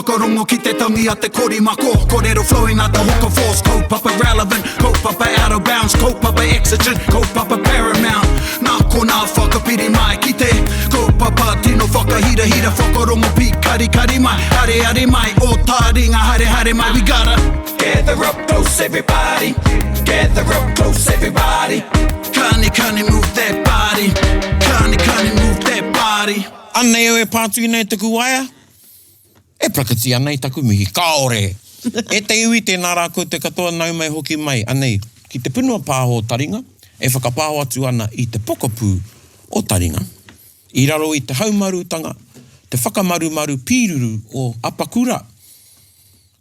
whakarongo ki te tangi a te korimako. Kōrero flowing out the hook of force. Kaupapa relevant, kaupapa out of bounds, kaupapa exigent, kaupapa paramount. Nā kona whakapiri mai ki te kaupapa tino whakahira hira whakarongo pi kari mai. Hare mai, o Taringa hare mai. We gotta gather up close everybody. Gather up close everybody. Kani move that body. Kani move that body. Anei o e pātui nei taku waia. E prakati anei taku mihi. Kaore. E te iwi te nara ko te katoa nau mai hoki mai. Anei, ki te punua pāho Taringa, e whakapāho atu ana i te pokapū o Taringa. I raro i te haumarutanga, te whakamarumaru pīruru o Apakura.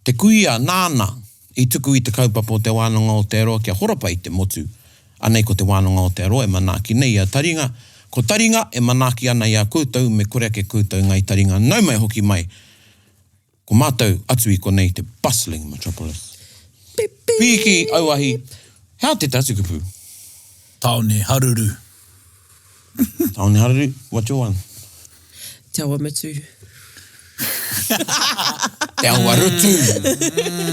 Te kuia nāna i tuku i te kaupapa o te wānanga o te aroa kia horapa i te motu. Anei ko te wānanga o te aroa e manaki nei a Taringa. Ko Taringa e manaki ana i a koutou me koreke koutou ngai Taringa. Nau mai hoki mai. Ko mātou atu i konei te bustling metropolis. Piki auahi. Hea te tatukupu? Taone haruru. Taone haruru? What you want? Te awa mitu. Te awa rutu.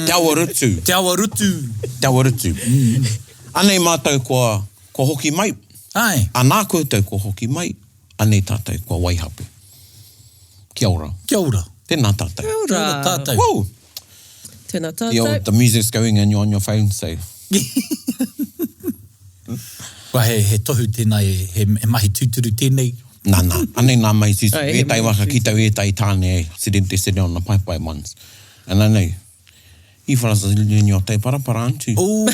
Te awa rutu. Te awa rutu. Te awa rutu. Anei mātou ko hoki mai. Ai. Anā koutou ko hoki mai. Anei tātou ko waihapu. Kia ora. Kia ora. Tēnā tātou. Kia ora. Kia ora tātou. Woo! Tēnā tātou. The music's going and you're on your phone, so... Wa he tohu tēnā he mahi tūturu tēnei. Nā, anei nā mai tūturu. Ai, E tai waka ki tau e tai tāne e. Sitting on the pai ones. And anei, I wharas in your te parapara antu. Oh.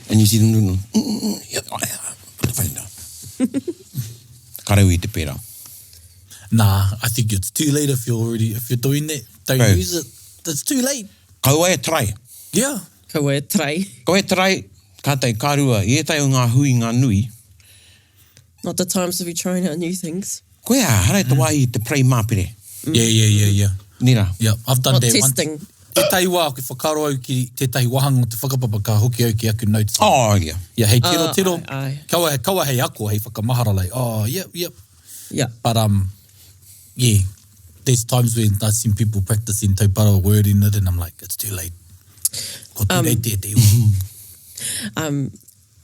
And you see them doing, put the phone down. Karau I te pera. Nah, I think it's too late if you're doing that. Don't use it. It's too late. Kaua e trai. Yeah. Ko e trai. Ko e trai, ka tai kārua, I e tai o ngā hui ngā nui. Not the times to be trying out new things. Koe a, harai te wai te prei māpire. Yeah. Nira. Yeah, I've done Not that testing. once. Te tai wā ki whakaro au ki tētahi wahanga o te whakapapa ka hoki au ki aku notes. Oh, yeah. Yeah, hei tiro. Ai. Kaua hei ako, hei whakamahara like, oh, yep. Yeah. But, yeah, there's times when I see people practicing taupara word in it and I'm like, it's too late. Ko tū rei te iwa.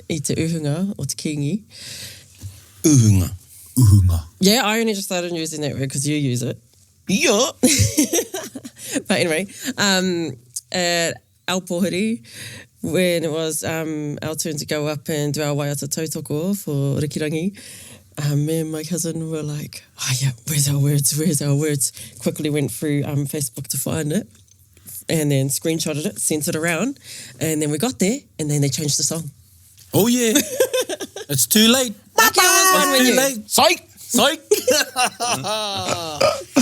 I te uhunga o te kingi. Uhunga. Yeah, I only just started using that word because you use it. Yeah. But anyway, at Aopohiri, when it was our turn to go up and do our waiata tautoko for Rikirangi, me and my cousin were like, oh yeah, where's our words? Quickly went through Facebook to find it and then screenshotted it, sent it around, and then we got there and then they changed the song. Oh, yeah. It's too late. It's too late. Psych!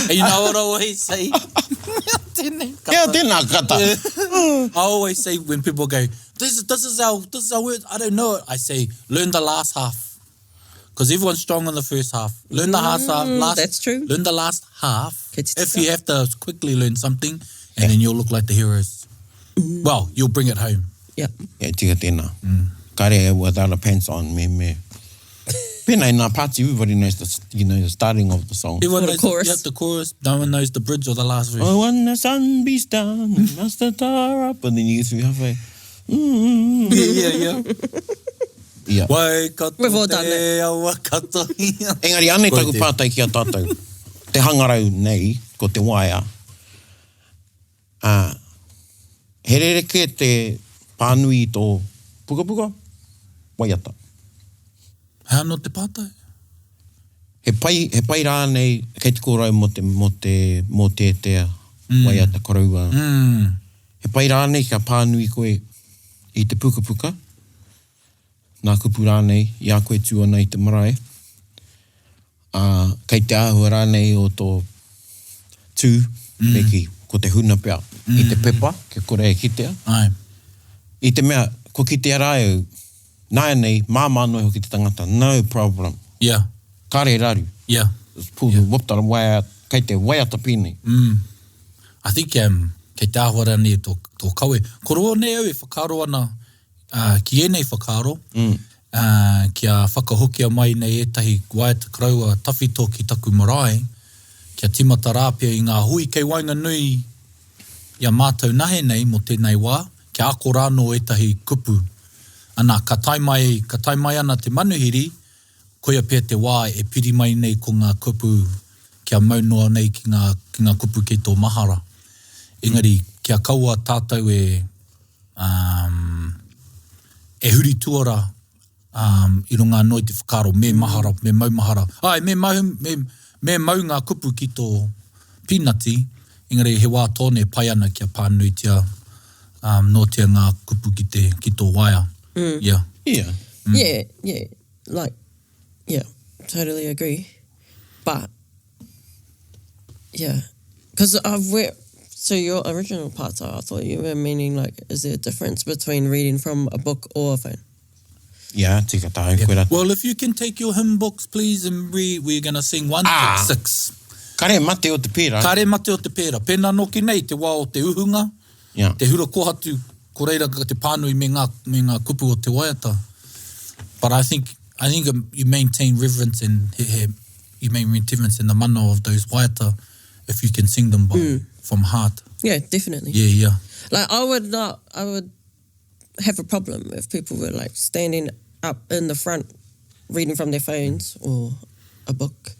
And you know what I always say? Yeah, tēnā kata. I always say when people go, this is our word, I don't know it. I say, learn the last half. Because everyone's strong in the first half. Learn the last. That's true. Learn the last half. If you have to quickly learn something, and then you'll look like the heroes. Well, you'll bring it home. Yeah. Yeah, tika tēnā. Kare without a pants on, me. Pēnei nā pāti, everybody knows the starting of the song. Everyone the knows chorus. the chorus. No one knows the bridge or the last verse. Oh, when the sun beats down, and that's the tar up, and then you get through halfway. Yeah. Yeah. We've all done that. Engari, anei taku pātai ki a tātou. Te hangarau nei, ko te waia. He rereke te pānui tō pukapuka, waiata. How no te pātai? He pai rā nei, kei te kōrau mo te waiata koraua. He pai rā nei ka pānui koe I te pukapuka. Nā kupu rā nei, I a koe tū ana I te marae. Kei te āhua rā nei o tō tū, meki, ko te huna pia. I te pepa, ke kore e kitea. Ai. I te mea, ko kitea rā eu, nāia nei, māmānoi hoki te tangata, no problem. Yeah. Kare raru. Yeah. Pūhu, waptara waiata, kei te waiata pīnei. I think kei te āhua rā nei tō kaue. Koro nei au e whakaro ana ki enei whakaro. Kia whakahokia mai nei etahi waiata karaua tawhito ki taku marae. kia timata rāpia i ngā hui kei wainga nui ia mātou nahe nei mo tēnei wā, kia ako rāno etahi kupu. Ana, ka tai mai ana te manuhiri, koia pia te wā e piri mai nei ko ngā kupu, kia maunoa nei ki ngā kupu kei tō mahara. Engari, kia kaua tātou e huri tuara i runga noi te whakaro, me mahara, me mau mahara. Ai, me mau ngā kupu ki tō pinati, engari he wā tōne pai ana kia pānuitia notia ngā kupu ki tō waia. Yeah. Yeah. Yeah. Like, yeah, totally agree. But, yeah, because so your original part, I thought you were meaning, like, is there a difference between reading from a book or a phone? Yeah, tika tahu koe rata. Well, if you can take your hymn books, please, and we're going to sing 166. Kare mate o te pēra. Kare mate o te pēra. Pēnā noki nei te wā o te uhunga, Yeah. te hura kohatu, ko reira ka te pānui me ngā kupu o te waiata. But I think you maintain reverence and you maintain reverence in the mana of those waiata if you can sing them from heart. Yeah, definitely. Yeah. Like, I would have a problem if people were, like, standing up in the front reading from their phones or a book.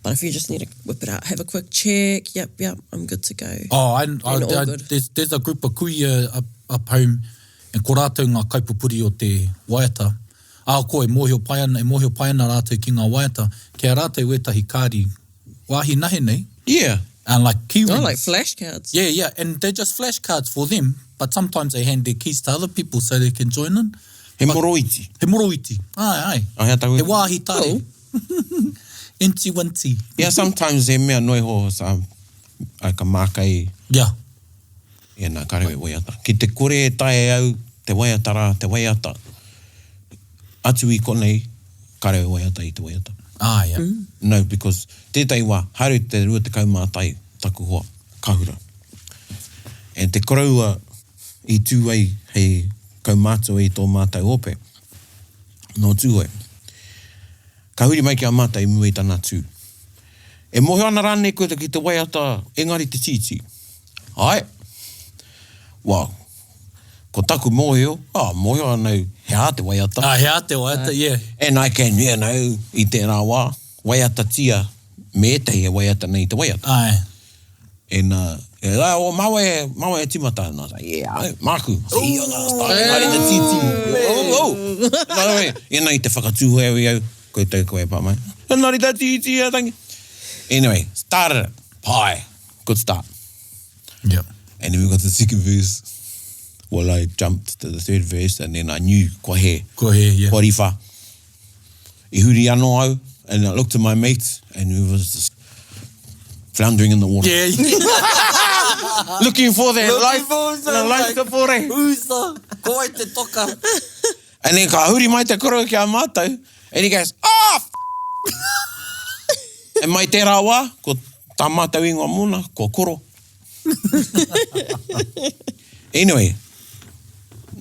But if you just need to whip it out, have a quick check, yep, I'm good to go. Oh, all good. There's a group of kuia up home, and ko rātou ngā kaipupuri o te waiata. Ko e mōhio pai ana rātou ki ngā waiata, kia rātou etahi kāri wāhi nahe nei. Yeah. And like key rings. Oh, like flashcards. Yeah, and they're just flashcards for them, but sometimes they hand their keys to other people so they can join in. He moroiti. He moroiti. Ai. Ai hata He wāhi tare. Inti winti. Yeah, sometimes he mea noi ho sa ai ka mākai. Yeah. E nā kare waiata. Ki te kore e tae au, te waiata rā, te waiata. Atu i konei, kare waiata i te waiata. Yeah. No, because tētai wā, haere te rua te kaumātai taku hoa, kahura. E te koraua i tūai hei kaumātua i tō mātai ope, no tūai. Ka huri mai ki a mātai mua i tāna tū. E mohe ana rāne koe ki te waiata engari te titi. Ai. Wow. Ko taku mōheo, mōheo anau hea te waiata. Hea te waiata, yeah. And I can, i tērā wā, waiata tia, me te he waiata nei te waiata. Ai. Maua e timata. And I was like, yeah, māku. Engari te titi. E nei te whakatūhoi au, koe tau koe pā mai. Engari te titi, tangi. Anyway, started it. Pie. Good start. Yeah. And then we got to the second verse. Well, I jumped to the third verse and then I knew koe he. Koe he, yeah. Poriwha. I huri anō au, and I looked at my mates and we was just floundering in the water. Yeah. Looking for that life. Life to pore. Usa, koe te toka. And then ka huri mai te koro ki a mātou, and he goes, And mai tērā wā, ko tā mātou ingoa muna, ko koro. Anyway,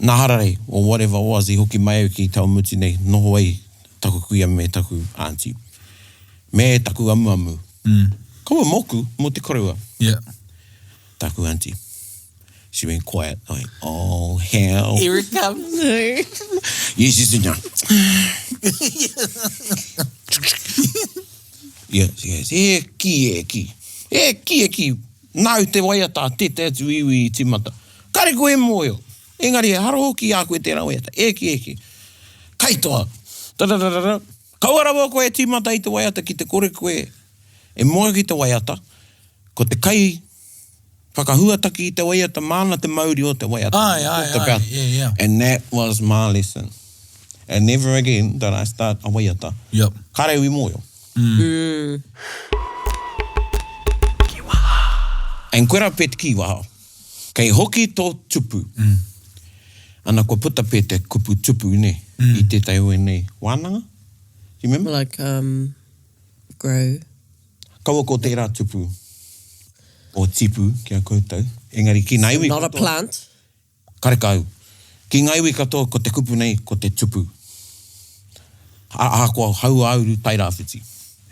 nā hararei, or whatever was, I hoki mai au ki tau muti nei, noho ai, taku kuia me taku auntie. Me taku amu. Kaua moku, mo te korua. Yeah. Taku auntie. She went quiet, like, oh, hell. Here it comes. Yes, she's in there. Yeah, she goes, e ki. Nau te waiata, te atu iwi I timata. Kare koe mōio. Engari e haro hoki a koe tērā waiata. Eki. Kaitoa. Kauarawa koe timata I te waiata ki te kore koe. E moa ki te waiata. Ko te kai whakahuataki I te waiata, mana te mauri o te waiata. Ai. Yeah. And that was my lesson. And never again did I start a waiata. Yep. Kare ui mōio. And koe rā pē te kiwaha. Kei hoki tō tupu. Ana ko puta pē te kupu tupu ne. I tētai oe nei. Wānanga? You remember? Like, grow. Kaua ko tērā tupu. O tipu, kia koutou. Engari, ki nā iwi Not a katoa. plant. Kare kau. Ki ngā iwi katoa, ko te kupu nei, ko te tupu. Aha ko hau auru tai rāwhiti.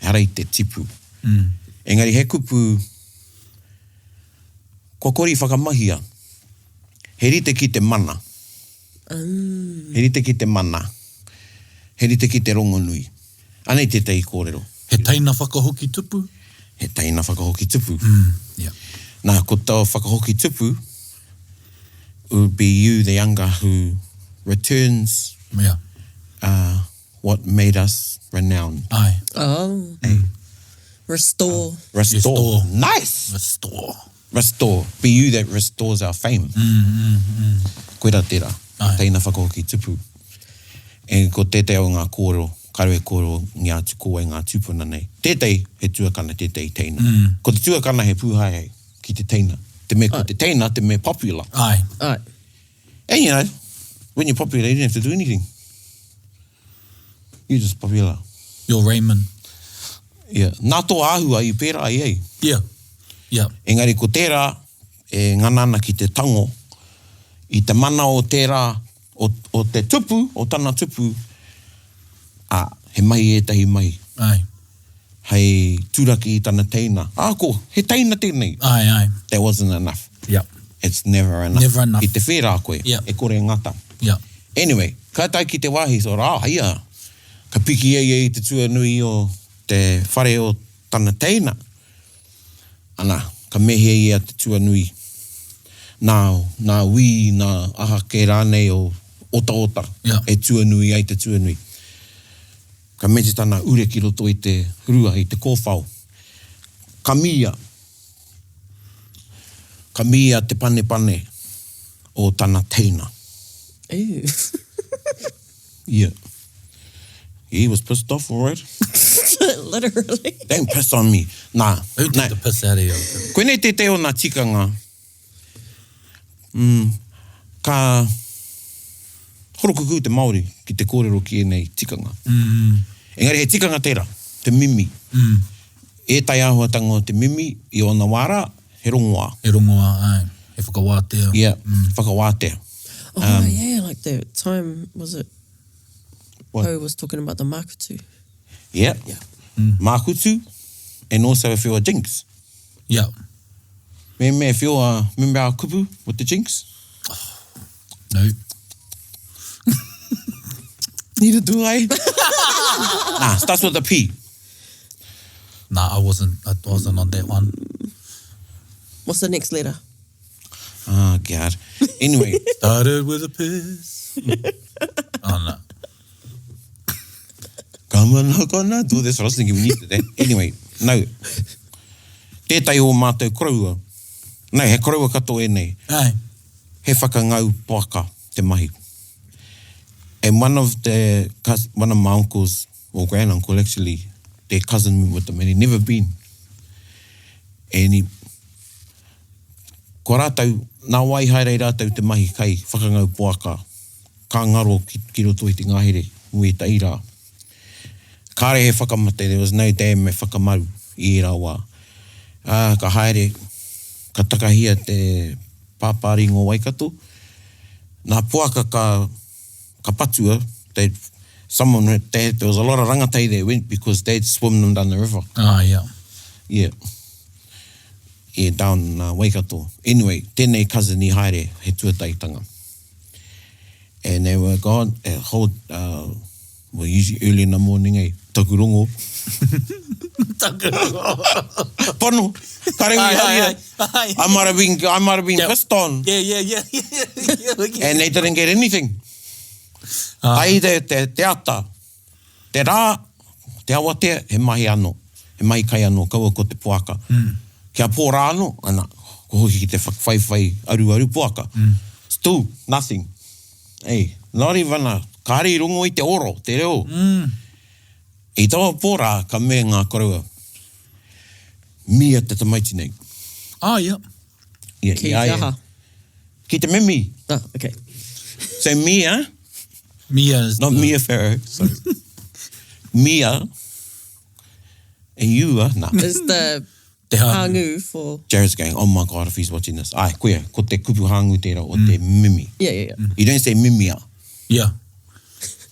Hara I te tipu. Engari, he kupu, ko kori whakamahia, he rite ki te mana. He rite ki te mana. He rite ki te rongonui. Anei tētai kōrero. He taina whakahoki tupu? He taina whakahoki tupu. Yeah. Nā, ko tau whakahoki tupu, would be you, the younger, who returns Yeah. what made us renowned. Ai. Oh. Restore. Restore. Nice! Restore. Be you that restores our fame. Koera tērā. Ai. Taina whakahoki tupu. E ko tētai o ngā kōrero, karewe kōrero, ngā tuko e ngā tupuna nei. Tētai he tuakana, tētai teina. Ko te tuakana he pūhai ki te teina. Te me ko te teina, te me popular. Ai. Right. And you know, when you're popular, you don't have to do anything. You're just popular. You're Raymond. Yeah. Nā tō āhua I pērā I ei. Yeah. Yeah. Engari ko tērā, e nganana ki te tango, I te mana o tērā, o te tupu, o tana tupu, he mahi etahi mahi. Ai. Hei tūraki I tana teina. Ko, he teina tēnei. Ai. That wasn't enough. Yeah. It's never enough. Never enough. Ki te whērā koe, Yeah. e kore ngata. Yeah. Anyway, ka tai ki te wāhi, so haia, ka piki ei te tua nui o te whare o tana teina. Ana, ka mehe ei a te tua nui. Nā ui, nā aha ke rānei o ota, Yeah. e tua nui ai te tua nui. Ka mete tana ure ki roto I te rua, I te kōwhao. Ka mia te pane o tana teina. Ew. Yeah. He was pissed off, all right? Literally. Don't piss on me. Nā. Who took the piss out of you? Koe nei te o nā tikanga, ka horokuku te Māori ki te kōrero ki nei tikanga. Engari he tikanga tērā, te mimi. E tai āhuatanga o te mimi, I ona wāra, he rongoa. He rongoa, ai. He whakawātea. Yeah, whakawātea. Yeah, like the time, was it? What? Poe was talking about the makutu. Yeah. Mākutu, and also if you're a jinx. Yeah. Me if you're remember our kupu with the jinx? No. Neither do I. Nah, starts with a P. Nah, I wasn't on that one. What's the next letter? Oh, God. Anyway. Started with a piss. Oh, no. Come on, do this. I was thinking we needed that. Anyway, no. Tētai o mātou koraua. Nei, he koraua kato e nei. Ai. He whakangau pāka te mahi. And one of my uncles, or granduncle actually, their cousin moved with them, and he'd never been. And ko rātou, nā wai haerei rātou te mahi kai, whakangau pāka, ka ngaro ki roto I te ngahere, mui tai rā. Kāre he whakamate, there was no damn me whakamaru I rā wā. Ka haere, ka takahia te pāpāringo waikato. Nā puaka ka patua, there was a lot of rangatai there went because they'd swim them down the river. Ah, yeah. Yeah. Yeah, down Waikato. Anyway, tēnei cousin I haere, he tuataitanga. And they were gone, well, usually early in the morning, takurongo. Pono, karewi haria. I might have been pissed on. Yeah. And they didn't get anything. Ai te ata, te rā, te awatea, he mahi anō. He mahi kai anō, kaua ko te puaka. Kia pōra anō, ana, ko hoki ki te whaiwhai aru puaka. Still, nothing. Hey, not even a kāri rongo I te oro, te reo. I tawa pōra, ka me ngā koreua. Mia te tamaiti nei. Ah, yeah. Yeah, Ki aha. Ki te mimi. Oh, okay. So Mia, Mia is... not Mia Farrow, sorry. Mia, and you are, nah. Is the Te hāngu. hangu for... Jared's going, oh my God, if he's watching this. Ai, koea, ko te kupu hāngu tērā o te mimi. Yeah. You don't say mimia. Yeah.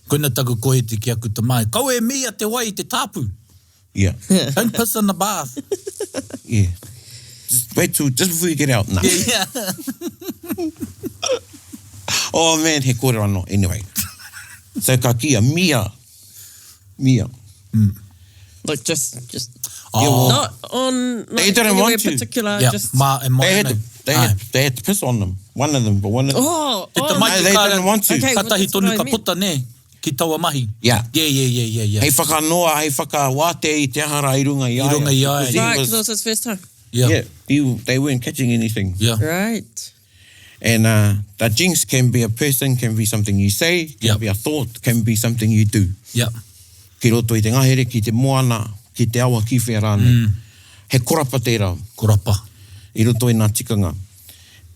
Koina taku koe te ki aku te mai. Kau e mia te wai te tāpu. Yeah. Don't piss in the bath. Yeah. Just wait till, just before you get out. Nah. Yeah. Oh man, he kōrero anō. Anyway. So ka kia, Mia. Like just Oh. not on like They didn't anywhere want to. particular. Yeah, Just They had to piss on them. One of them, but one of them. oh, Te oh, mai No, te they kāra- didn't want to. Okay, well, Katahi that's what tonu I ka meant. puta ne, ki taua mahi. Yeah. Yeah. Hei whakanoa, hei whakawāte i te ahara i runga i aia. I runga i aia. Because he Right, was- because it was his first time. Yeah. they weren't catching anything. Yeah. Right. And the jinx can be a person, can be something you say, can Yep. be a thought, can be something you do. Yeah. Ki roto i te ngahere, ki te moana, ki te awa ki wherane. He korapa tērā, Korapa. i roto i ngā tikanga.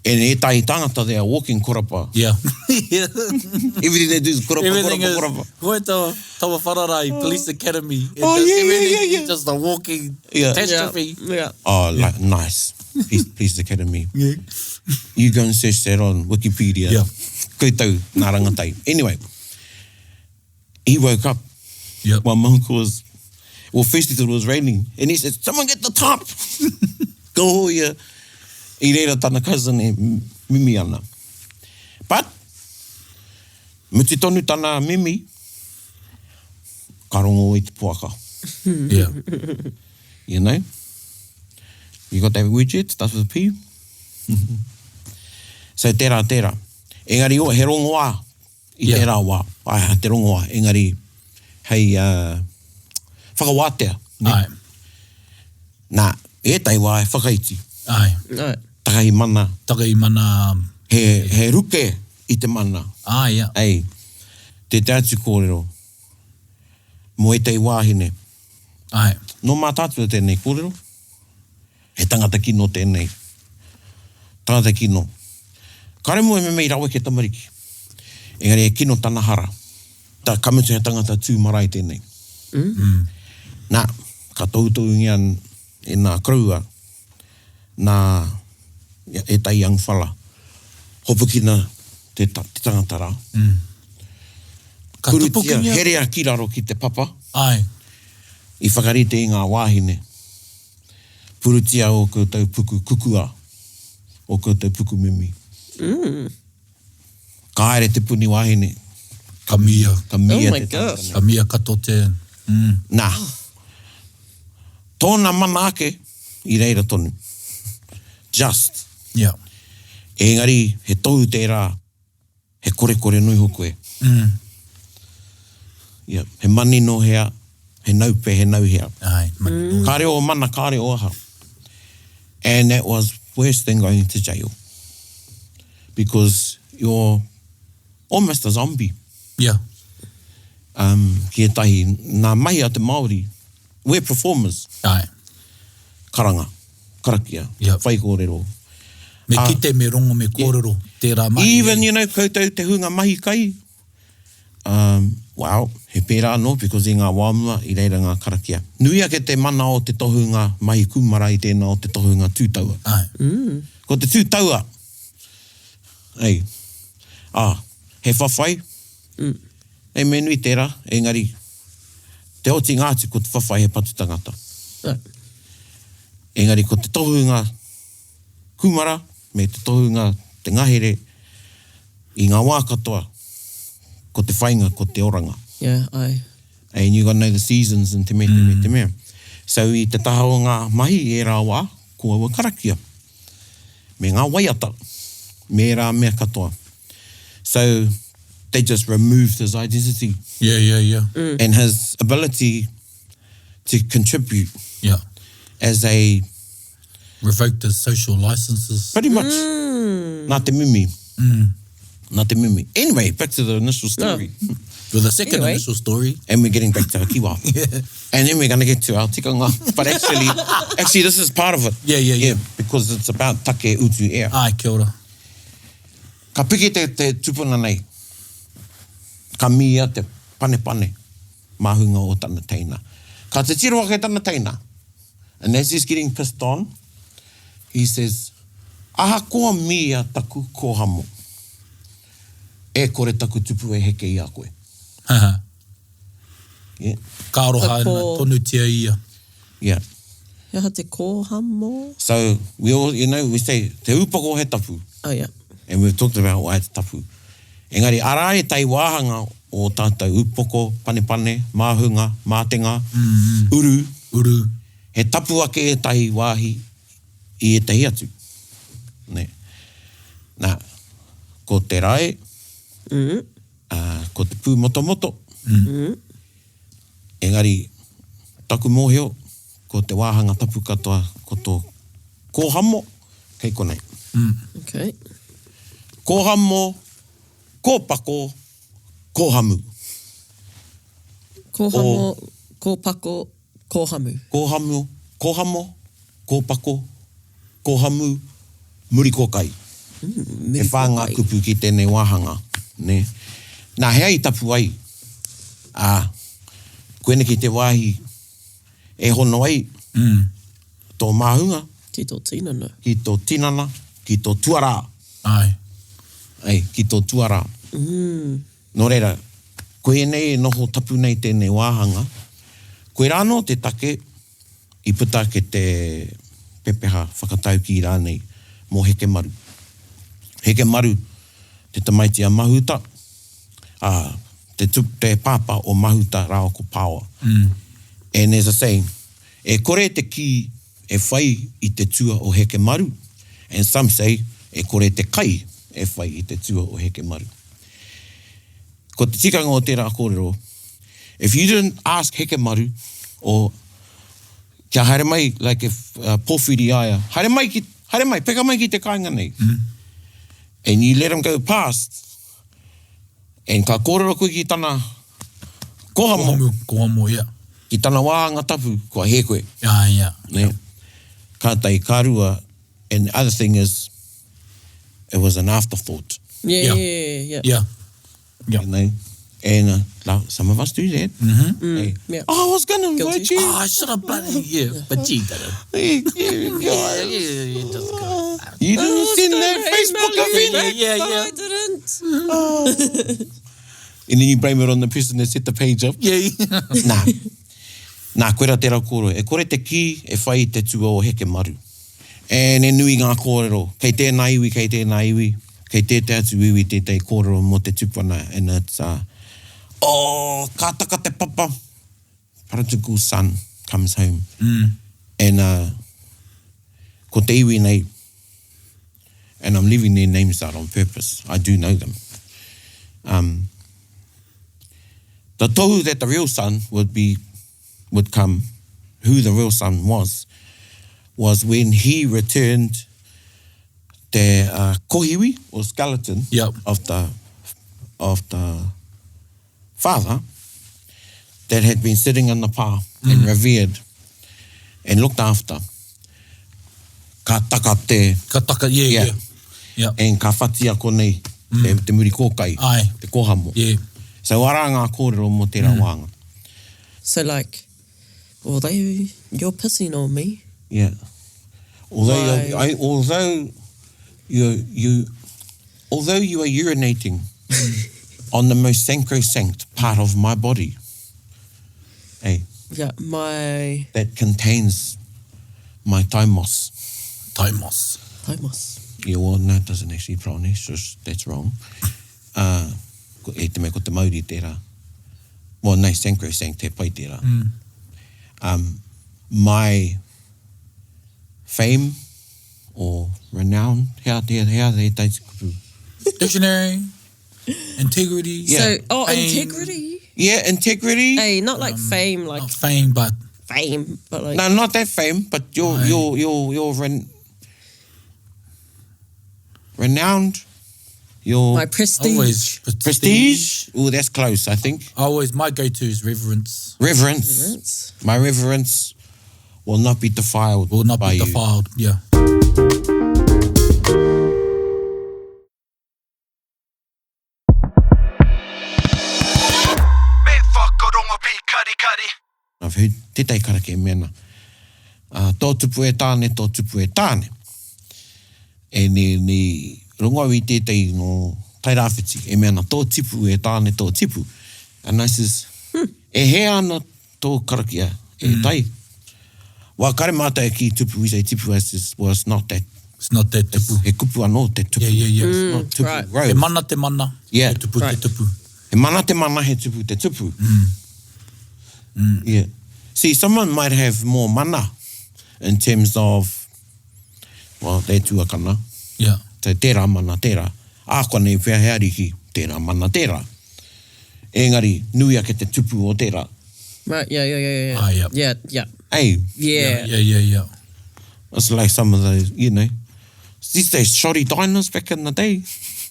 And e tai tangata, they are walking korapa. Yeah. Everything they do is korapa, Everything korapa, is, korapa. koe tawa whararai, Police Academy. It Oh, does yeah, everything. yeah. It's just a walking Yeah. catastrophe. Yeah. Oh, like, nice. Police Academy. Yeah. You go and search that on Wikipedia. Yeah. Koutou, nā rangatai. Anyway, he woke up. Yep. My uncle was, well, first he thought it was raining. And he said, someone get the top. Go here. I reira tana cousin e Mimi ana. But, muti tonu tana Mimi, ka rongo i te puaka. Yeah. You know? You got that word yet? Starts with a P? So, tērā. Engari o, he rongo wā. I Yeah. tērā wā. Ai, te rongo wā. Engari, hei, whakawātea. ne? Ai. Nā, e tai wā e whakaiti. Ai. Right. Takai mana. Taka i mana... He ruke i te mana. Ai, yeah. Ei, te te atu kōrero. Mo e tei wāhine. Ai. No mā tātua tēnei kōrero. He tangata kino tēnei. Tangata kino. Kare mua me mei rawe ke tamariki. Engari e kino tana hara. Ta kamutu he tangata tū marae tēnei. Nā, ka tautau ngian e nā kraua. Nā, e tai young fella. Hopukina te tangata rā. Ka tupuki nia. Herea ki raro ki te papa. Ai. I whakarite i ngā wāhine. Purutia o koutou puku kukua. O koutou puku mimi. Ka aere te puni wāhine. Ka mia. Ka mia Oh my te tangata gosh. nei. Ka mia kato te... Nā. Tōna mana ake i reira tonu. Just. Yeah. Engari, he tohu tērā. He kore nui hokoe. Yeah. He mani no hea. He naupe, he nau hea. Ai. Mani. Ka reo mana, ka reo aha. And that was worse than going to jail. Because you're almost a zombie. Yeah. Ki e tahi, nā mahi a te Māori, we're performers. Ai. Karanga, karakia, Yep. whai kōrero. Me kite, me rongo, me kōrero. Tērā mahi. Even, you know, koutou te hunga mahi kai. Wow, he pērā no, because I ngā wāmua, I reira ngā karakia. Nui ake te mana o te tohunga mahi kumara I tēnā o te tohunga tūtaua. Ai. Ko te tūtaua. Ei. He whawhai. Ei me nui tērā, engari. Te oti ngātu ko te whawhai he patu tangata. Right. Engari ko te tohunga kumara, me te tohunga te ngahere, I ngā wā katoa, ko te whainga, ko te oranga. Yeah, aye. And you gotta know the seasons and te mea, te mea. So I te taha o ngā mahi e rā wā, ko aua karakia. Me ngā waiata, me rā mea katoa. So they just removed his identity Yeah. and his ability to contribute Yeah. as a, Revoked his social licenses. pretty much, nā te mimi. Nā te mimi. Anyway, back to the initial story. With the second Anyway. initial story. And we're getting back to our kiwa. And then we're going to get to our tikanga. But actually, this is part of it. Yeah. Because it's about take utu ea. Ai, kia ora. Ka piki te tupuna nei. Ka mia te pane, mahunga o tana teina. Ka te tiro ake tana teina. And as he's getting pissed on, he says, aha koa mia taku kohamo. E kore taku tupu e heke I a koe. Haha. Yeah. Ka aroha Ko- na tonu tia ia. Yeah. He aha te kōhamo. So, we all, we say, te upako he tapu. Oh, yeah. And we've talked about waiata tapu. Engari, ara e tai wāhanga o tātou upoko, panepane, māhunga, mātenga, uru. He tapu ake e tai wāhi i e tahi atu. Ne. Nā, ko te rae, ko te pū motomoto. Engari, taku mōheo, ko te wāhanga tapu katoa, ko tō kōhamo, kei konei. Okay. Kōhamo, kōpako, kōhamu. Kōhamo, kōpako, kōhamu. Kōhamo, kōpako, kōhamu, muri kōkai. Muri E whāngā kōkai. kupu ki tēnei wāhanga. Ne? Nā hea i tapu ai. Koene ki te wāhi e hono ai. Tō māhunga, Ki tō tinana. ki tō tinana, ki tō tuarā. Ai. Ki tō tuarā. Nō reira, koe nei e noho tapu nei tēnei wāhanga. Koe rāno te take i puta ke te pepeha whakatau ki rānei mō heke maru. Heke maru, te tamaitia mahuta, te pāpā o mahuta rāo ko pāua. And there's a saying, e kore te ki e whai i te tua o heke maru, and some say, e kore te kai e whai i te tua o heke maru. Ko te tikanga o tērā kōrero, if you didn't ask heke maru, or kia haere mai, like if pōwhiri aia, haere mai, peka mai ki te kāinga nei. And you let them go past, and ka kōrero koe ki tana kōhamo, Kōhamo, yeah. ki tana wāhanga tapu, kua he koe. Yeah. Ne? Ka tai kārua, and the other thing is, it was an afterthought. Yeah. Yeah. You know? And some of us do that. Hey, Yeah. oh, I was going to invite Guilty. you. I should have bloody, but you didn't. Hey, you didn't send that Facebook of it. Yeah. I didn't. And then you blame it on the person that set the page up. Yeah. Nā, koera tērā kōrero. E kore te ki, e whai te tua o heke maru. And e nui ngā kōrero. Kei tēnā iwi, kei tēte atu iwi tētei kōrero mo te tupana. And it's, ka taka te papa. Prodigal son comes home. And ko te iwi nei, and I'm leaving their names out on purpose. I do know them. The tohu that the real son would come, who the real son was when he returned the kohiwi or skeleton of the father that had been sitting in the pā and revered and looked after. Ka taka te, Ka taka, yeah. and ka whatia konei, te muri kōkai, Ai. te kōhamo. Yeah. So ara ngā kōrero mo tērā wānga. So like, although you're pissing on me. Yeah. Although you are urinating on the most sacrosanct part of my body, hey, Yeah, my that contains my taimos. Taimos. Yeah, well, no, it doesn't actually pronounce, so that's wrong. E te mea ko te Māori tērā. Well, nei, sacrosanct te pai tērā. My fame or renown, hea te taiti kupu. Dictionary. Integrity. Yeah. So, Fame. integrity. Yeah, integrity. Hey, not like fame, like Not fame, but fame, but like No, not that fame, but you're renowned. Your my prestige. always prestige. Oh, that's close, I think. Always my go-to is reverence. Reverence. My reverence will not be defiled. Will not by be you. defiled. Yeah. Me whakarongo pi kari. I've heard te tai karake e mena. Tō tupu e tāne, tō tupu e tāne. E ni rongowi tētei no tairawhiti e mena tō tipu e tāne tō tipu. And I says, e he ana tō karakia e tai. Wa kare mātai ki tupu, we say tupu as well, it's not that. It's not that tupu. He kupu anō te tupu. Yeah. It's not tupu. right. Rose. He mana te mana, Yeah. he tupu Right. te tupu. He mana te mana, he tupu te tupu. Yeah. See, someone might have more mana in terms of, well, they tuakana. Yeah. Te tērā mana tērā. Ākua nei whea heariki, tērā mana tērā. Engari, nui ake te tupu o tērā. Right, yeah. Ah, yeah. Yeah. Hey, Yeah. it's like some of those, you know, these days shoddy diners back in the day.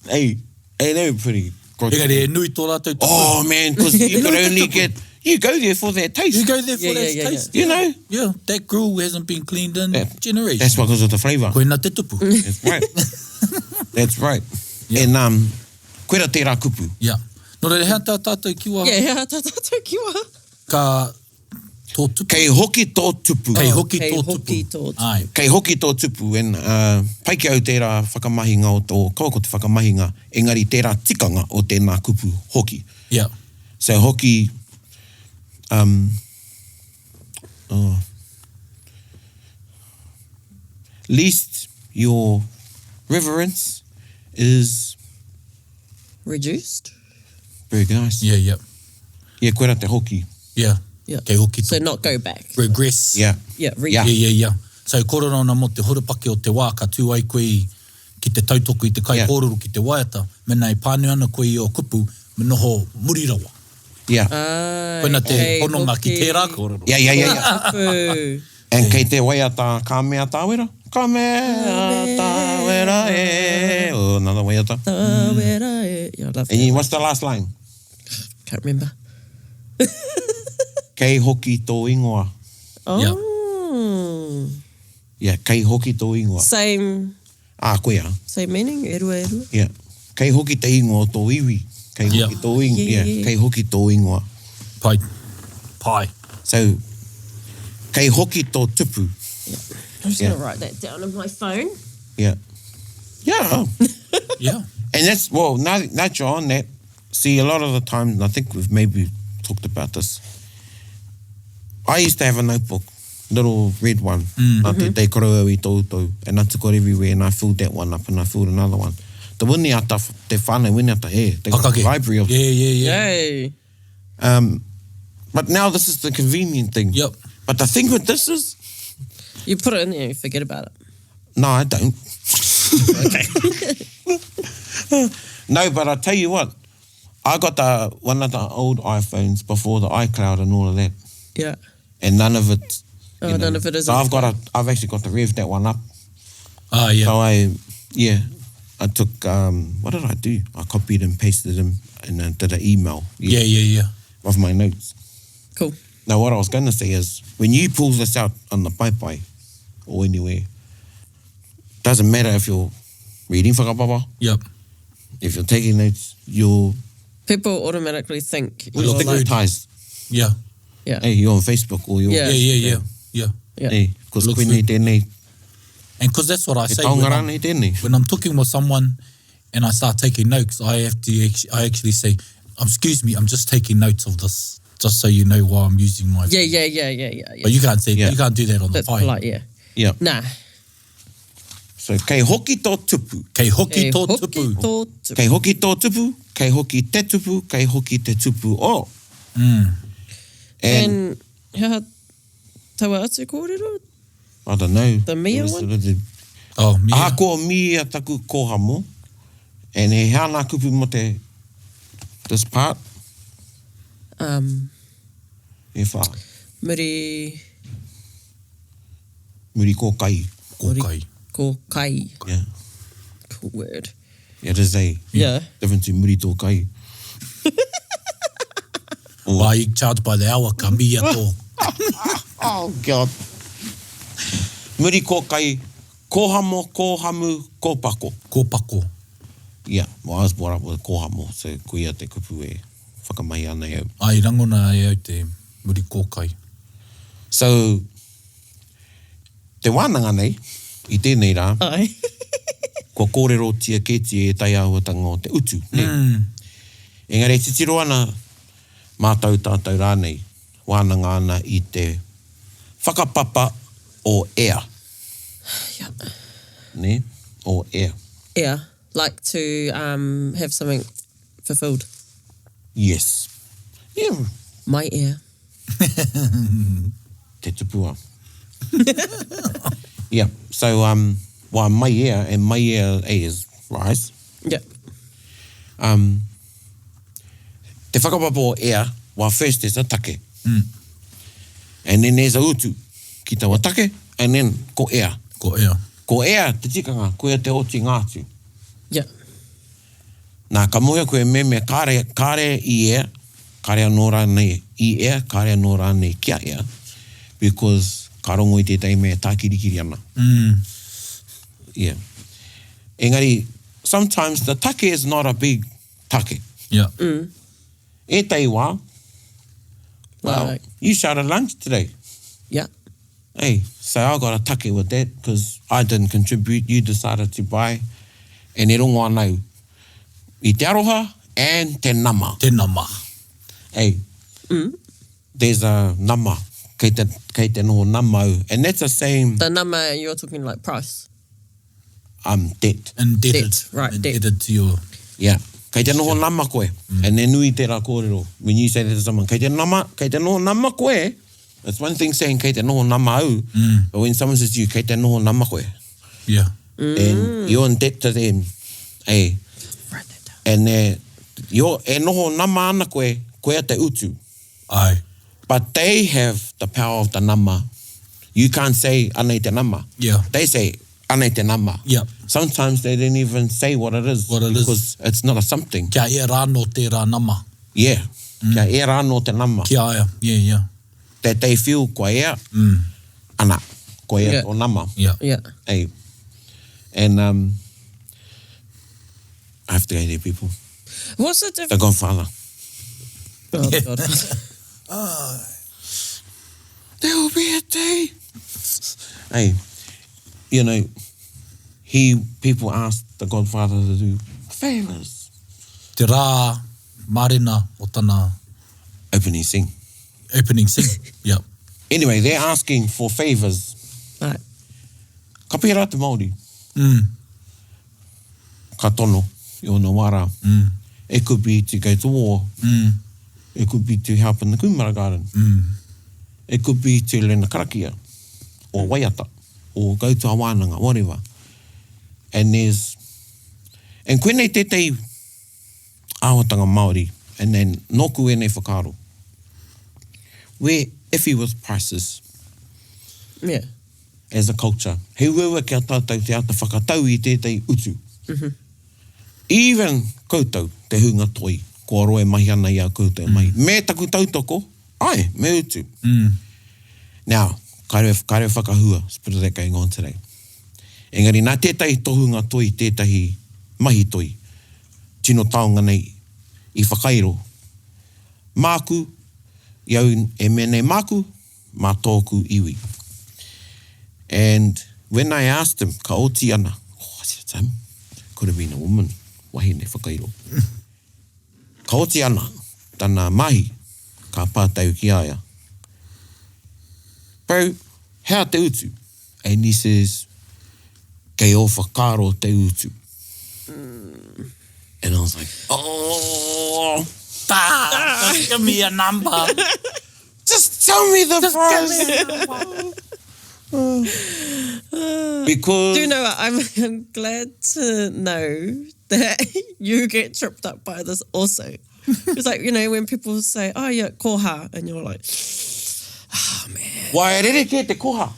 Hey, they were pretty good. Engari, e nui tō rātou tupu. Oh, man, because you could only get, you go there for that taste. You go there for Yeah, that yeah. taste. You know? Yeah, that grill hasn't been cleaned in generations. That's because of the flavour. Koina te tupu. That's right. That's right. Yeah. And, koera tērā kupu. Yeah. No re hea tā tātou kiwa. Yeah, tātou kiwa. Ka tō tupu. Kei hoki tō tupu. Kei hoki Kei tō hoki tupu. tō tupu. Ai. Kei hoki tō tupu, and pai ki au tērā whakamahinga o tō, kaua ko te whakamahinga, engari tērā tikanga o tēnā kupu hoki. Yeah. So hoki, least your reverence is Reduced? very nice. Yeah. Yeah, koera te hoki. Yeah. Yeah. Kei hoki tō. So not go back. Regress. Yeah. Yeah, Yeah. Yeah. So kōrero ana mo te horupake o te wā, ka tū ai koe ki te tautoko i te kai Yeah. kōrero ki te waiata, mena i pānu ana koe i o kupu, me noho murirawa. Yeah. Koina te hononga ki tērā kōrero. Yeah. Tupu. And kei te waiata ka mea tāwera. Ka mea tāwera e. Oh, another waiata. Tāwera e. Yeah, I love And that. what's the last line? Can't remember. Kei hoki tō ingoa. Oh. Yeah, kei hoki tō ingoa. Same Koea. same meaning, erua. Yeah. Kei hoki te ingoa o tō iwi. Kei Yeah. hoki tō ingoa. Yeah. Yeah, kei hoki tō ingoa. Pai. So, kei hoki tō tupu. I'm just Yeah. going to write that down on my phone. Yeah. Yeah. Yeah. And that's, well, now you're on that, see, a lot of the time, and I think we've maybe talked about this, I used to have a notebook, little red one, nā te te korau i tōtou, and I took it everywhere, and I filled that one up, and I filled another one. Te winiata, te whānau winiata, they got Akake. a library of Yeah. Yay. But now this is the convenient thing. Yep. But the thing with this is, You put it in there and you forget about it. no, I don't. No, but I tell you what, I got one of the old iPhones before the iCloud and all of that, Yeah. and none of it. Oh, you know. none of it is So on I've actually got to rev that one up. Yeah. So I took, what did I do? I copied and pasted them and did an email. Yeah. Of my notes. Cool. Now, what I was going to say is, when you pull this out on the pai or anywhere, doesn't matter if you're reading whakapapa, Yep. if you're taking notes, you're People automatically think Well, you're like, stigmatized. Yeah. yeah. Hey, you're on Facebook or you're... Yeah. Yeah. Yeah. Hey, because Look koenei tēnei, And because that's what I e say taongara nei tēnei. when I'm talking with someone and I start taking notes, I actually say, excuse me, I'm just taking notes of this, just so you know why I'm using my phone. Yeah. But you can't say Yeah. you can't do that on That's the pai. polite, yeah. Yeah. Nah. So, kei hoki tō tupu. Kei hoki tō Hoki tupu. tō tupu. Kei hoki tō tupu, kei hoki te tupu, kei hoki te tupu o. And how taua atu kōrero? I don't know. The mia It was one? sort of the- Oh, me. Ko mia taku koha mo. And he hea nā kupu mo this part. E wha. Muri Muri ko kai. Kōkai. ko kai. Yeah. Cool word. It is a Yeah. difference to muri tō kai. Why you charge by the hour, ka mia tō. Oh, God. Muri ko kai, kōhamo, kōhamu, kōpako. Kōpako. Yeah, well, I was brought up with kōhamo, so kuia te kupu e whakamahi ana au. Ai, rangona e au te muri kōkai. So, te wānanga nei, i tēnei rā, Ai. ko kōrero tia kētia e tai ahuatanga o te utu, nei. Engari, titiro ana mātou tātou rānei, wānanga ana i te whakapapa or air. Yeah. Ne? Or air. Yeah. Like to have something fulfilled. Yes. Yeah. My ear. Te tupua. Yeah. So, well, my ear and my ear is rice. Yeah. Te whakapapo o air, well, first there's a take. Mm. And then there's a utu. Ki taua take, and then ko air. Ko ea. Ko air, te tikanga, koe te oti ngātu. Yeah. Nā ka moia koe me kāre I air, kāre anō rānei I air, kāre anō rānei kia air, because ka rongo I tētai mea tā kirikiri ana. Yeah. Engari, sometimes the take is not a big take. Yeah. E tei wā, well, Like- you shouted lunch today. Yeah. Hey, so I got a take with that because I didn't contribute, you decided to buy. And e rongo anau, I te aroha and te nama. Te nama. Hey, there's a nama, kei te noho nama au. And that's the same, The number, you're talking like price. debt. Indebted. Debt, right, debt. Indebted to your... Yeah. Kei te noho nama koe. And then nui te rā kōrero. When you say that to someone, kei te noho nama koe, it's one thing saying kei te noho nama au, but when someone says to you, kei te noho nama koe, Yeah. and you're in debt to them, hey, Write that down. and you're e noho nama ana koe, koe te utu. Ai. But they have the power of the nama. You can't say anei te nama. Yeah. They say anei te nama. Yeah. Sometimes they didn't even say what it is. What it is. Because it's not a something. Kia e rāno te rā nama. Yeah. Kia e rāno te nama. Kia aia. Yeah, yeah. That they feel koe ea, ana, koe ea Yeah. o nama. Yeah. Yeah. Hey. And I have to go there, people. What's the The difference? Godfather. Oh, God. There will be a day. Hey, you know, people asked the Godfather to do favors. Te rā marina o tana Opening sing. opening sing. Yeah. Anyway, they're asking for favors. Right. Ka pērā te Māori. Ka tono, I ona wara. It could be to go to war. It could be to help in the Kumara Garden. It could be to lena karakia, or waiata, or go to a wānanga, whatever. And koenei tētei āwatanga Māori, and then noku e nei whakaro. We're iffy with prices Yeah. as a culture. He wewa kia tātou te ata whakatau I tētei utu. Even koutou te hunga toi, kua roe mahi ana I a koutou mai. Me taku tautoko, ai, me utu. Now, karewe whakahua, let's put that going on today. Engari, nā tētahi tohunga toi, tētahi mahi toi, tino taonga nei I whakairo. Māku, iau e mene māku, mā tōku iwi. And when I asked him, ka oti ana, I said, Tim, could have been a woman, wahi ne whakairo. Ka oti ana, tana mahi, ka pātau ki aia. Bro, how te utu? And he says, kei o whakaro te utu. And I was like, oh, Just give me a number. just tell me the price. Because Do you know what? I'm glad to know that you get tripped up by this also. It's like, you know, when people say, oh, yeah, koha, and you're like, oh, man. wai rereke te koha.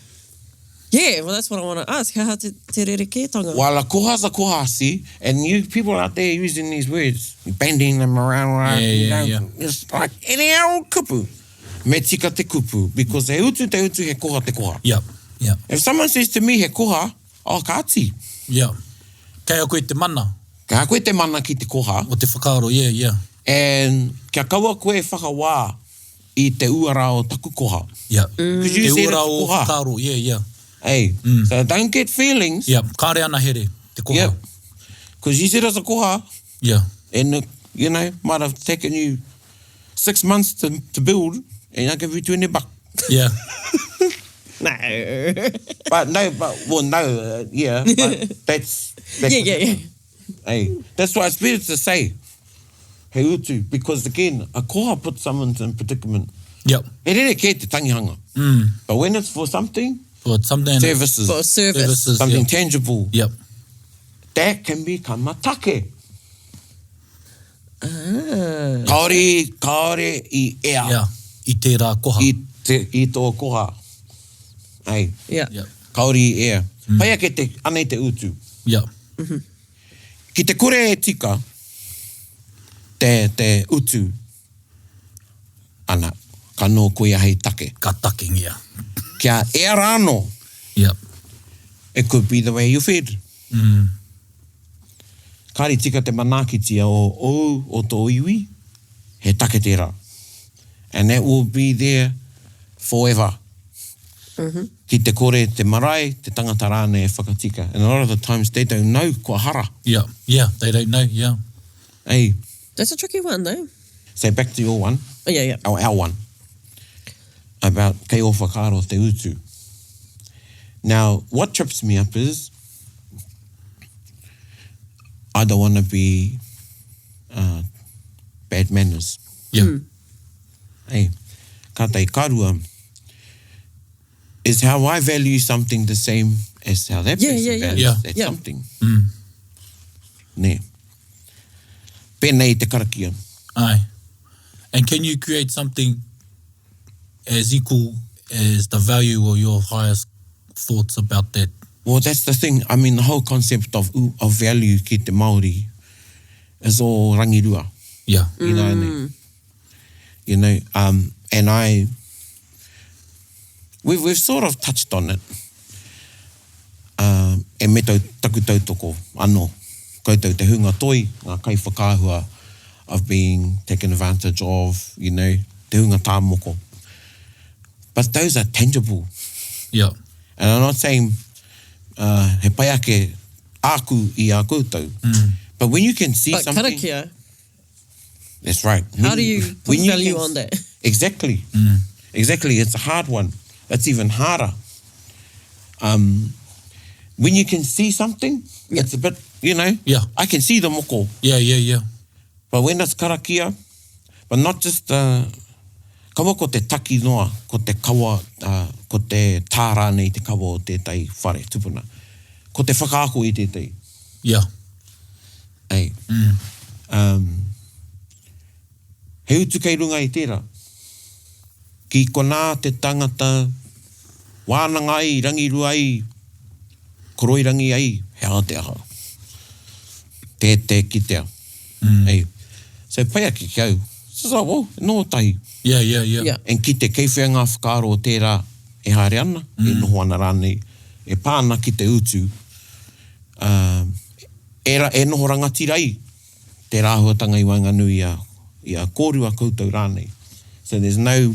Yeah, well, that's what I want to ask. How te rereke tonga? While a koha's a koha, see, and you people out there using these words, bending them around, Yeah. it's like any old kupu. Me tika te kupu, because he utu, he koha te koha. Yeah. Yeah. If someone says to me, he koha, oh, ka ati. Yeah. Kei a koe te mana Ka koe te mana ki te koha, o te whakaaro. Yeah, yeah. and kia kaua koe whakawā I te uara o taku koha. Yeah. Because you Te said ura it's o koha. whakaaro. Yeah, yeah. Hey, so don't get feelings. Yeah. Kāre ana here, te koha. Yep. Because you said it's a koha, Yeah. and you know, might have taken you 6 months to build, and I give you $20. Yeah. No. But yeah, but that's Yeah. Hey, that's why it's better to say, he utu, because again, a koha puts someone in predicament. Yep. He rere kē te tangihanga. But when it's for something, For something. services, For service. something yep. tangible, Yep. that can become a take. Ah. Kaore I ea. Yeah. I tērā koha. I tō koha. Hey, Yeah. Yep. kaore I ea. Paia ke te, anei te utu. Yep. Ki te kore e tika, te utu, ana, ka no koe hei take. Ka takingia. Kia ea rāno, Yep. it could be the way you fed. Kāri tika te manakitia o tō iwi, he take tērā. And that will be there forever. Ki te kore, te marae, te tangata rāne e whakatika. And a lot of the times they don't know kua hara. Yeah. Yeah. They don't know. Yeah. Hey, That's a tricky one, though. so back to your one, Oh, yeah. our one, about kei o whakaro te utu. Now, what trips me up is, I don't want to be bad manners. Yeah. Hey, ka tai karua is how I value something the same as how that Yeah, person yeah. values Yeah. that Yeah. something. Mm. Ne. Pēnei te karakia. Aye. And can you create something as equal as the value or your highest thoughts about that? Well, that's the thing. I mean, the whole concept of value ki te Māori is all rangirua. Yeah. You know what I mean? You know, and we've sort of touched on it. E me tau taku tautoko, anō, koutou te hunga toi, ngā kai whakāhua of being taken advantage of, you know, te hunga tāmoko. But those are tangible. Yeah. And I'm not saying he pai ake āku I a koutou. But when you can see But something... karakia, That's right. how do you put When you value can- on that? Exactly. Exactly. It's a hard one. That's even harder. When you can see something, it's a bit, you know, Yeah. I can see the moko. Yeah. But when it's karakia, but not just, kawa ko te taki noa, ko te kawa, ko te tāra nei te kawa o tētai whare, tupuna. Ko te whakaako I tētai. Yeah. Ei. He utu kei runga I tērā. Ki kona te tangata, wānanga ai, rangirua ai, koroirangi ai, he Aotearoa. Te kitea. Ei. So pai aki ki au. So, well, no tahi. Yeah. Yeah. En ki te keiwhia ngā whakaro o tērā e haere ana, e noho ana rānei, e pāna ki te utu, e noho rangati rai, te rāhuatanga I Wainganui I a kōrua koutou rānei. So there's no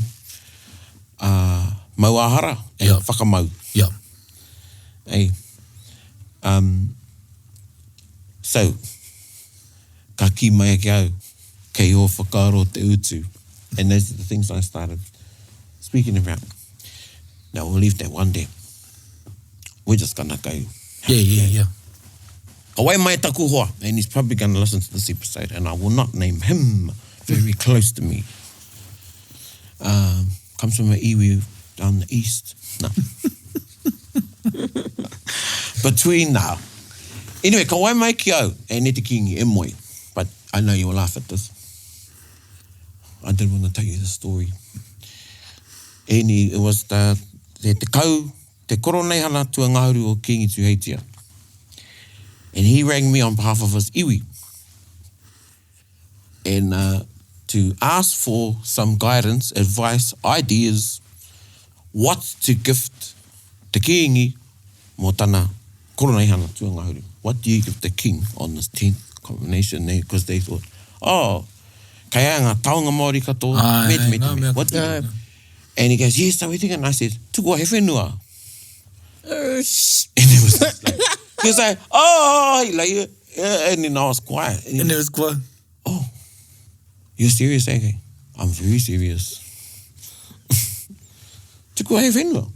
mauahara e Yeah. whakamau. Yeah. Ei. So, ka ki mai ki au, kei o whakaro te utu. And those are the things I started speaking about. Now, we'll leave that one day. We're just gonna go. Yeah. Away mai taku hoa, and he's probably going to listen to this episode, and I will not name him, very close to me. Comes from an iwi down the east. No. Between now. Anyway, ka wai mai ki au, e ne te kingi e moi, but I know you will laugh at this. I did want to tell you the story. It was te kau, te koronei hana tua ngāuru o Kingi Tuheitia. And he rang me on behalf of his iwi. And to ask for some guidance, advice, ideas, what to gift te kiingi mō tana koronei hana tua ngāuru. What do you give the king on this 10th combination? Because they thought, oh, kai ai ngā taonga Māori katoa, Ai, me. ngā What do you mea. do? And he goes, yes, so we think. And I said, tuku he whenua. And it was just like, he was like, oh, like, and then I was quiet. And it was quite... Oh, you're serious, okay? I'm very serious. Tuku he whenua.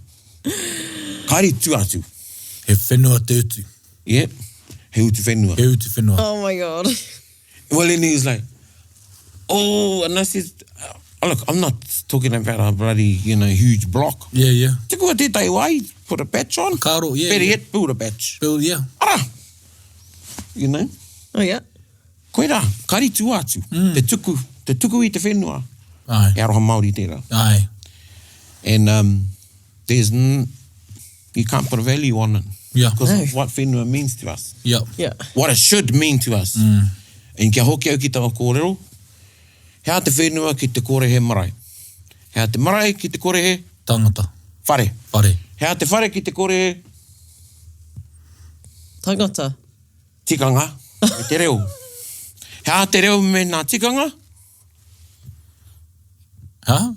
Kāri tū atu. He whenua te utu. Yeah. He utu whenua. He utu whenua. Oh my God. Well, then he's like, oh, and I said, look, I'm not talking about a bloody, huge block. Yeah, yeah. Te kua tētai wai, put a patch on. Karo, yeah, Better yeah. yet, build a patch. Bill, yeah. Ara! You know? Oh yeah. Koe rā, kāri tū atu. Te tuku I te whenua. Ai. E aroha Māori tērā. Ai. And you can't put a value on it. Yeah. Because No. of what whenua means to us. Yeah. Yeah. What it should mean to us. And kia hoki au ki tawa kōrero, hea te whenua ki te kore he marae. Hea te marae ki te kore he Tangata. whare. Whare. Hea te whare ki te kore he Tangata. tikanga, me te reo. Hea te reo me nā tikanga, Huh?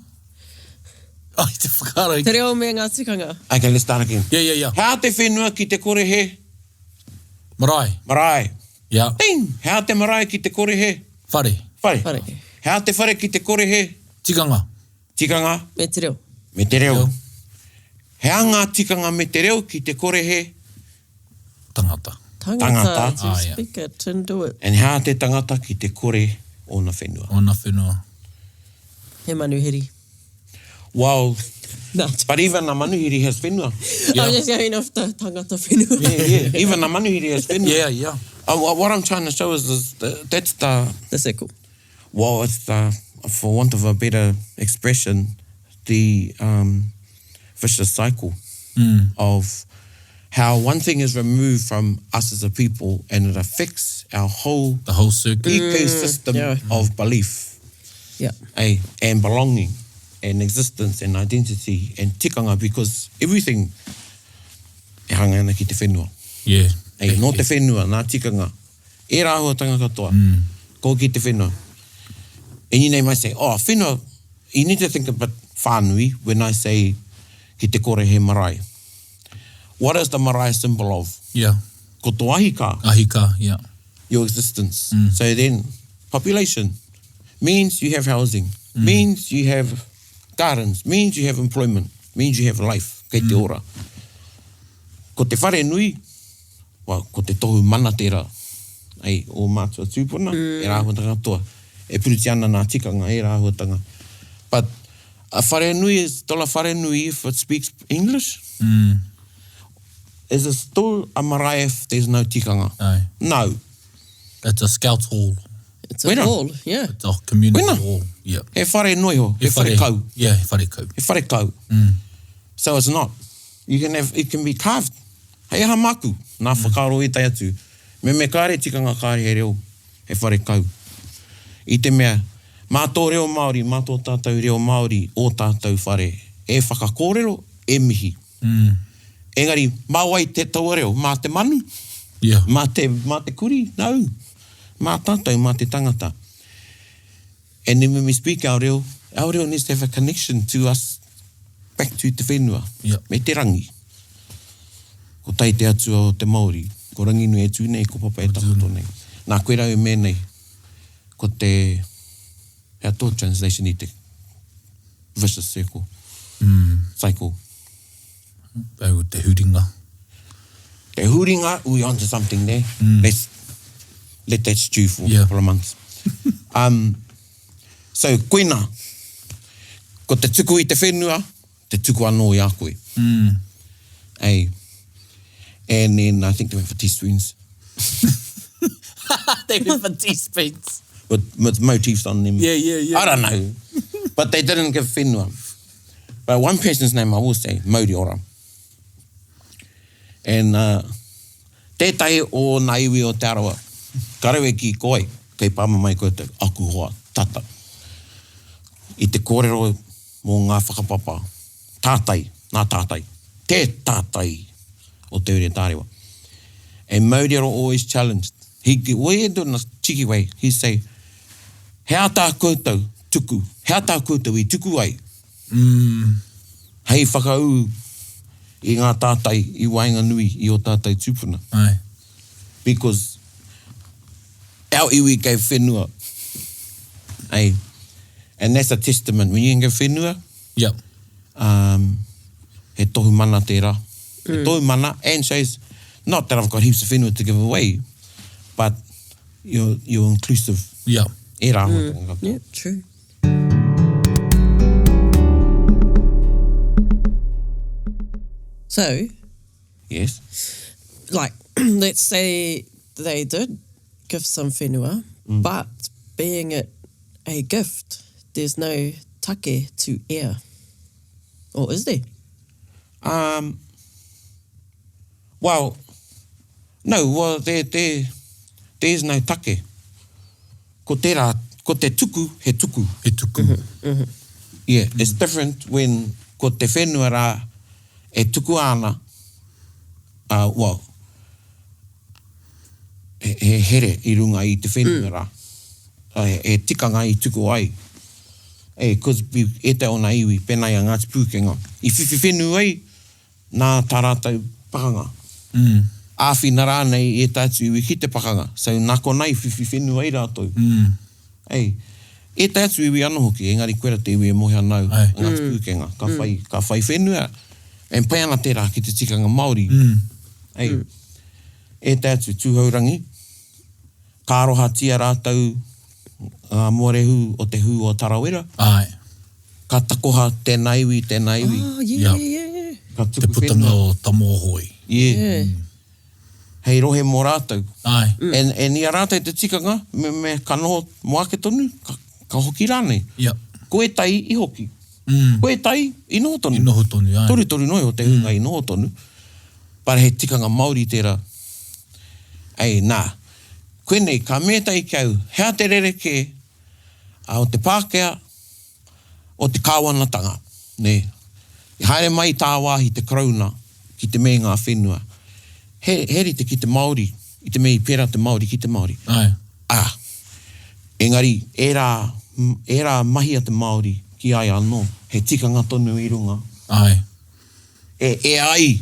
Ai, te whakara. Te reo me ngā tikanga. okay, let's start again. Yeah, yeah, yeah. Hea te whenua ki te kore he Marae. marae. Yeah. Ting! Hea te marae ki te kore he Whare. whare. Whare. Hea te whare ki te kore he Tikanga. tikanga, Me te reo. me te reo. Reo. Hea ngā tikanga me te reo ki te kore he, Tangata. Tangata. Tangata. To Ah, yeah. speak it and do it. and hea te tangata ki te kore o na whenua. Ona whenua. He manuhiri. Wow. No. But even a manuhiri has whenua. Yeah. I'm just going off the tangata whenua. Yeah. Even a manuhiri has whenua. Yeah, yeah. What I'm trying to show is that's the, The circle. well, it's the, for want of a better expression, the vicious cycle of how one thing is removed from us as a people and it affects our whole The whole circuit. ecosystem yeah. of belief Yeah. and belonging and existence and identity and tikanga, because everything e hanga ana ki te whenua. Yeah. No te whenua, nā tikanga. E rāhua tanga katoa. Ko ki te whenua. And you know, I say, whenua, you need to think about whānui when I say ki te kore he marae. What is the marae symbol of? Yeah. Ko tō ahika, Ahika, yeah. your existence. So then, population means you have housing, means you have gardens, means you have employment, means you have life, kei te ora. Ko te whare nui, ko te tohu mana tērā, o mātua tūpuna, e rāhua tanga toa. E puruti ana nā tikanga, e rāhua tanga. But a whare nui is tola whare nui if it speaks English. Is it still a marae if there's no tikanga? Aye. No. It's a scout hall. It's a Wena. hall. Yeah. It's a community Wena. hall. Yeah. He whare noi ho, he whare kau. Yeah, he whare kau. He whare kau. So it's not. It can be carved. Hei aha maku, nā whakaro e tai atu. Me kāre tikanga kāre he reo, he whare kau. I te mea, mātō reo Māori, mātō tātou reo Māori, o tātou whare, e whakakōrero, e mihi. Engari, mawai te taua reo, mā te manu, Yeah. mā te kuri, nau, mā tātou, mā te tangata. And then when we speak our reo needs to have a connection to us, back to te whenua, Yeah. me te rangi. Ko tai te atua o te Māori, ko rangi nui e tū nei, ko papa e takoto nei. Nā koe rau e mē nei, ko te, hea tō translation I te vicious circle, cycle. Au te huringa. Te huringa, we onto something there. Let's let that stew for a Yeah. couple of months. So, koina, ko te tuku I te whenua, te tuku anō I a koe. And then I think they went for teaspoons. They went for teaspoons. With motifs on them. Yeah, yeah, yeah. I don't know. But they didn't give whenua. But one person's name I will say, Mauri ora. And tētai o nā iwi o te arawa. Karewe ki koe, kei pāma mai koe te aku hoa, tata. I te kōrero mō ngā whakapapa. Tātai, nā tātai. Te tātai o te ure tārewa. And Mauri ora always challenged. He do in a cheeky way. He'd say, hea tā koutou tuku, hea tā koutou I tuku ai. Hei whakau I ngā tātai I wainga nui I o tātai tūpuna. Aye. Because our iwi gave whenua. And that's a testament. When you can give whenua, Yep. he tohu mana tērā. He tohu mana, and shows, not that I've got heaps of whenua to give away, but you're inclusive. Yeah. E rā hoi. Yeah, true. So, Yes. like, let's say they did give some whenua, but being it a gift, there's no take to air. Or is there? Well, there's no take. Ko tērā, ko te tuku, he tuku. He tuku. Yeah, it's different when ko te whenua rā e tuku ana, he here i runga i te whenua rā. E tikanga i tuku ai. Because e te ona iwi, penai a Ngāti Pūkenga. I whiwhi whenua ai, nā tā rātou pakanga. Āwhina rānei e tātu iwi ki te pakanga. So nā konei whiwhi whenua ai rātou. E tātu iwi ana hoki, engari koera te iwi e mohe anau, Ngāti Pūkenga. Ka whai whenua, e pai ana tērā ki te tikanga Māori. E tātu tūhaurangi, ka aroha tia rātou morehu o te hu o Tarawera. Ai. Ka takoha tēnā iwi, tēnā iwi. Oh, yeah, Yeah. yeah. Ka Te tuku putanga whenua. o Tamohoi. Yeah. Hei rohe mō rātou. Ai. E nia rātou te tikanga, me ka noho moake tonu, ka hoki rānei. Yeah. Ko e tai i hoki. Ko e tai i noho tonu. I noho tonu, ai. Tori noi o te hunga i noho tonu. Para he tikanga Māori tērā. Nā. Koenei, ka mea tai kiau, hea te rereke o te Pākehā, o te kāwanatanga. Ne. I haere mai tā wāhi te krauna ki te me ngā whenua. Heri te ki te Māori, i te mei pērā te Māori ki te Māori. Ai. Engari, e rā mahi a te Māori ki ai anō, he tikanga tonu i runga. Ai. E ai,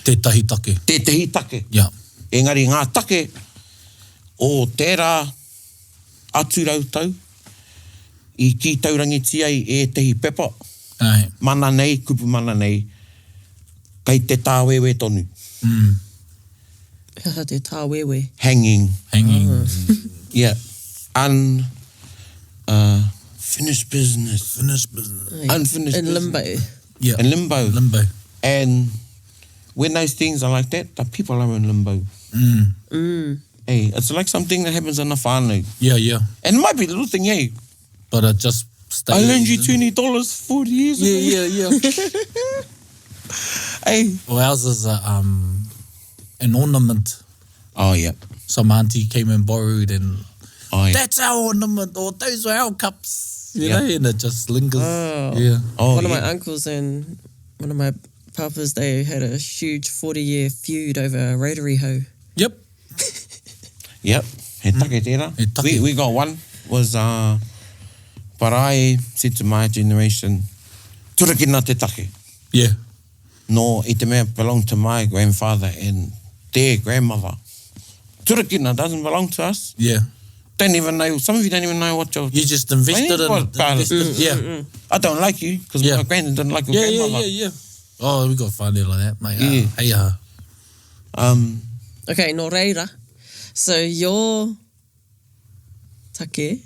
Tētahi take. te tehi take. Yeah. Engari, ngā take o tērā atu rautau, i ki taurangi tiai e tehi pepa, Ai. mana nei, kupu mana nei, kai te tāwewe tonu. Hea te tāwewe. Hanging. Yeah. Finished business. Unfinished business. In business. limbo. Yeah. In limbo. Limbo. And when those things are like that, the people are in limbo. Hey, it's like something that happens in a whānau. Yeah, yeah. And it might be a little thing, hey. But it just stays. I lend you $20 40 years ago. Yeah. Hey. Well, ours is an ornament. Oh, yeah. Some auntie came and borrowed and Oh, yeah. that's our ornament or those were our cups. You Yeah. know, and it just lingers. Oh. Yeah. Oh, One of yeah. my uncles and one of my papas, they had a huge 40-year feud over a rotary hoe. Yep. Yep. He take tērā. He take. We got one. Was, but I said to my generation, turakina te take. Yeah. No, i te mea belonged to my grandfather and their grandmother. Turakina doesn't belong to us. Yeah. Don't even know, some of you don't even know what you're... You just invested in What part of it? Yeah. I don't like you, because Yeah. my granddad didn't like your grandmother. Yeah. Oh, we got funny like that, mate. Yeah. Hey, Okay, no reira. So your take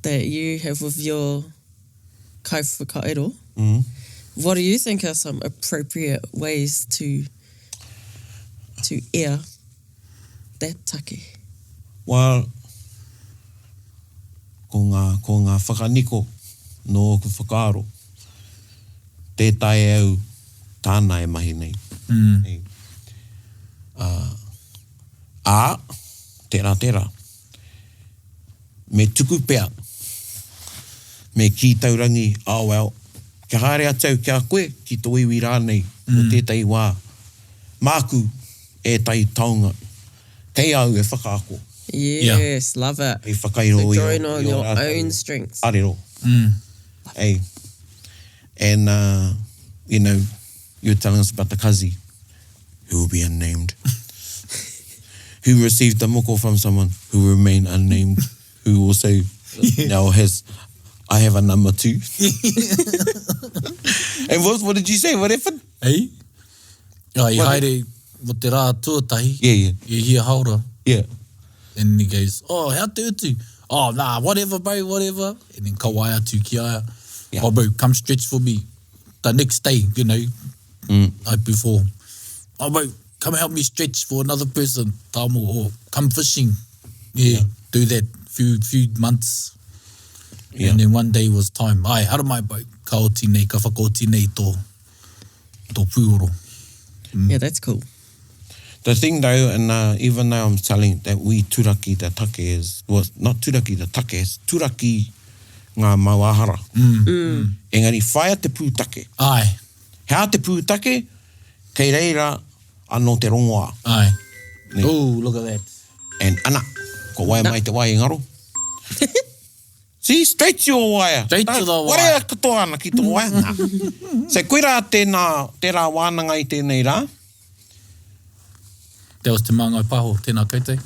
that you have with your kaiwhakaero, what do you think are some appropriate ways to air that take? Well, ko ngā whakaniko no ku whakaaro, tētai au tāna e mahi nei. Hey. Tērā. Me tuku pea. Me ki taurangi, well, kia haere atau kia koe, ki tō iwi rānei, o tētai wā. Māku e tai taunga. Kei au e whakaako. Yes, love it. E whakairo So i drawing o- on i o your rātou. own strengths. Arero. Hey. And, you know, you were telling us about the kazi, who will be unnamed, who received the moko from someone who will remain unnamed, who also now I have a number 2. And what did you say? What happened? Ei? I haere, mo te rā tuatahi. Yeah. I hia haura. Yeah. And he goes, oh, how te utu? Oh, nah, whatever, bro, whatever. And then ka wai atu ki aia. Yeah. Oh, bro, come stretch for me. The next day, you know, night before. Oh, bro, come help me stretch for another person. Tāmo, or come fishing. Yeah, do that few months. Yeah. And then one day was time. Ai, hara mai, bro. Ka oti nei, ka whakaoti nei tō pūoro. Yeah, that's cool. The thing though, and even though I'm telling that we turaki the take is, well, not turaki the take, is turaki ngā mauahara. Engari, whaia te pūtake. Ai, Hea te pūtake, kei reira anō te rongoa. ai. Nei. Oh, look at that. And ana, ko wai mai te wai ngaro. See, straight to your wire. Straight to the wire. Warea katoa ana ki tō wire. Nā. Se koe rā tērā wānanga i tēnei rā. That was te māngai paho, tēnā koutou.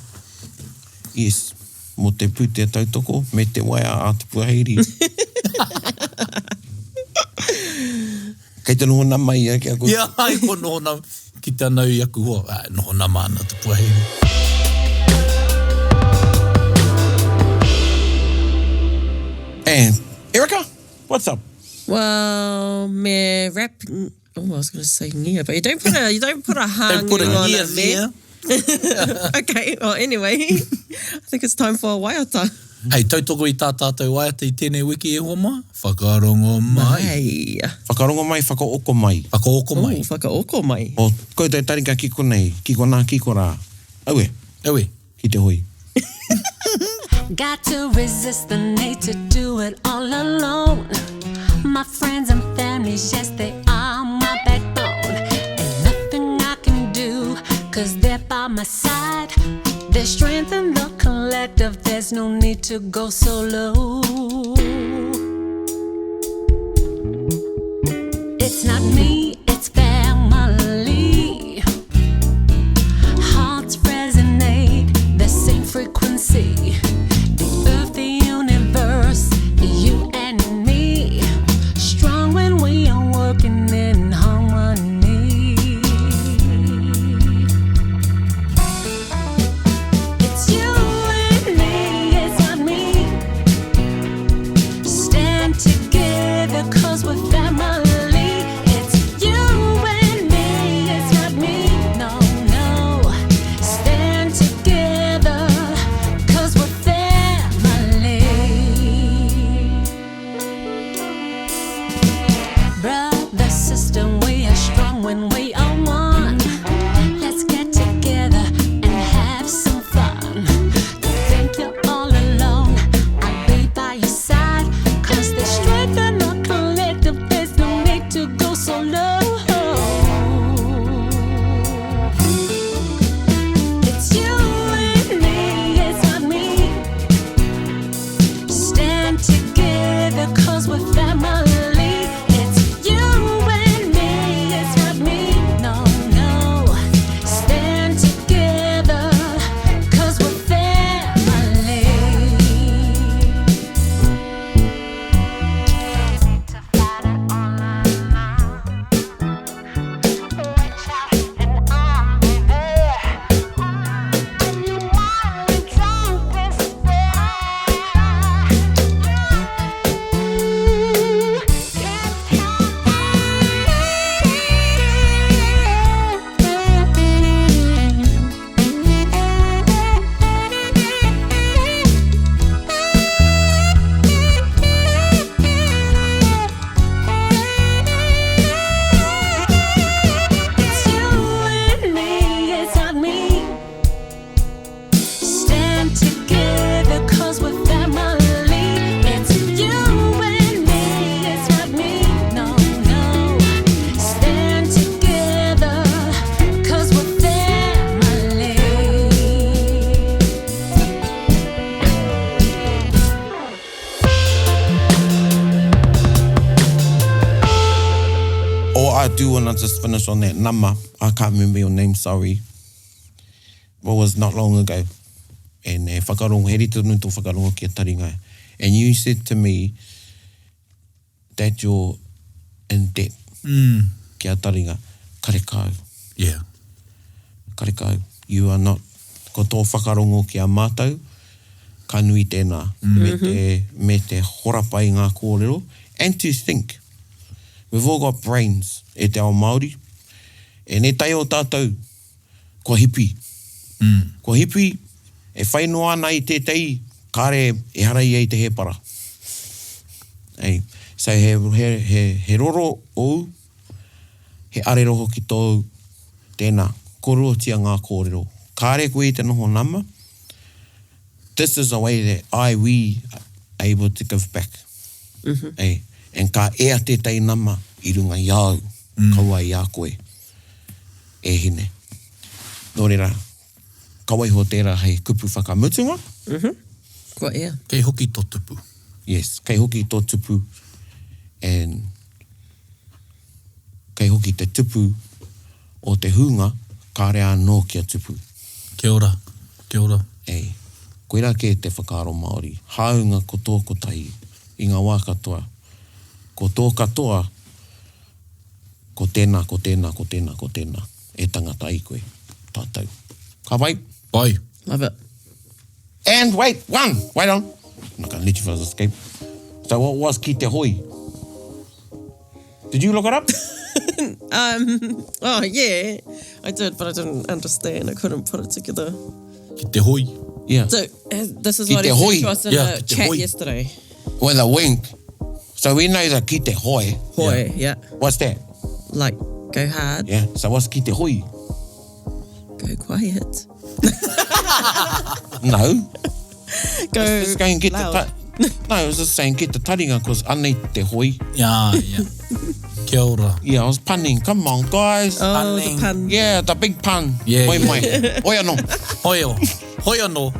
Yes, mo te pūtea tautoko, me te waia a te puaheiri. Kei te noho nama i ake ako. Ia, ai, ko noho na, ki te anau i aku hoa. Ai, noho na mana te puaheiri. And Erica, what's up? Well, me rap. Oh, I was going to say ngia, but you don't put a hang Don't put a on ngia it there. Okay, well, anyway, I think it's time for a waiata. Hei, tautoko i tā tātou waiata i tēnei wiki e hoa mai. Whakarongo mai. Hey. Whakarongo mai, whakaoko mai. Whakaoko mai. Oh, whakaoko mai. O koutou Taringa kiko nei, kiko nā, kiko rā. Aue, Ewe. ki te hoi. Got to resist the need to do it all alone. My friends and family, yes, they are my backbone. And nothing I can do, 'cause they're by my side. There's strength in the collective, there's no need to go solo. It's not me, it's family. Hearts resonate, the same frequency. The earth, the universe, you and me. Strong when we are working in harmony. It's you and me, it's not me. Stand together 'cause we're family. It's you and me, it's not me. No, no. Stand together 'cause we're family. Brother, sister, we are strong when we are one. Let's get together and have some fun. Don't think you're all alone, I'll be by your side. 'Cause there's strength in the collective, there's no need to go solo. It's you and me, it's not me. Stand together 'cause we're family. It's you and me, it's not me. No, no. Stand together 'cause we're family. To fight it all alone. Reach out and I'll be there. You want me to It's you and me, it's not me. Stand together 'cause we're family. It's you and me, it's not me. No, no. Stand together 'cause we're family. All I do, and I just finish on that nama, I can't remember your name, sorry. What was not long ago. And whakarongo, heri tonu tō whakarongo ki a Taringa. And you said to me that you're in debt. Kia taringa, karekau. Yeah. Karekau. You are not, ko tō whakarongo ki a mātou, ka nui tēnā, me te horapai ngā kōrero, and to think. We've all got brains, e te ao Māori, e ne tai o tātou, kua hipi. Kua hipi, e whainoa ana i tētei, kāre e harai ei te hepara. Ei, so he roro ou, he arero hoki tōu tēnā, korotia ngā kōrero. Kāre koe i te noho nama, this is a way that we are able to give back. Ei, and ka ea tētai nama i runga iau, kaua i a koe, e hine. Nō reira, kawai ho tērā hei kupu whakamutunga. Kua ea. Kei hoki tō tupu. Yes, kei hoki tō tupu, and kei hoki te tupu o te hunga, kāre anō kia tupu. Kia ora, kia ora. Ei, koera ke te whakaaro Māori, haunga ko tō kotai, i ngā wā katoa, ko tō katoa, ko tēnā, ko tēnā, ko tēnā, ko tēnā, e tangata i koe, tātou. Ka wai? Pai. Love it. And wait on. I'm not going to let you fellas escape. So what was ki te hoi? Did you look it up? Oh, yeah. I did, but I didn't understand. I couldn't put it together. Ki te hoi. Yeah. So, this is Ki what te he hoi. said to us in Yeah, the ki te chat hoi. yesterday. With a wink. So we know that ki te hoi. Hoi, yeah. What's that? Like, go hard, Yeah. So what's ki te hoi? go quiet. No. Go Just go and get loud. No, I was just saying get the taringa because anei te hoi. Yeah. Kia ora. Yeah, I was punning. Come on, guys. Oh, the Punning. pun. Yeah, the big pun. Yeah, Hoi yeah. mai. Hoi anō. Hoi o. Hoi anō.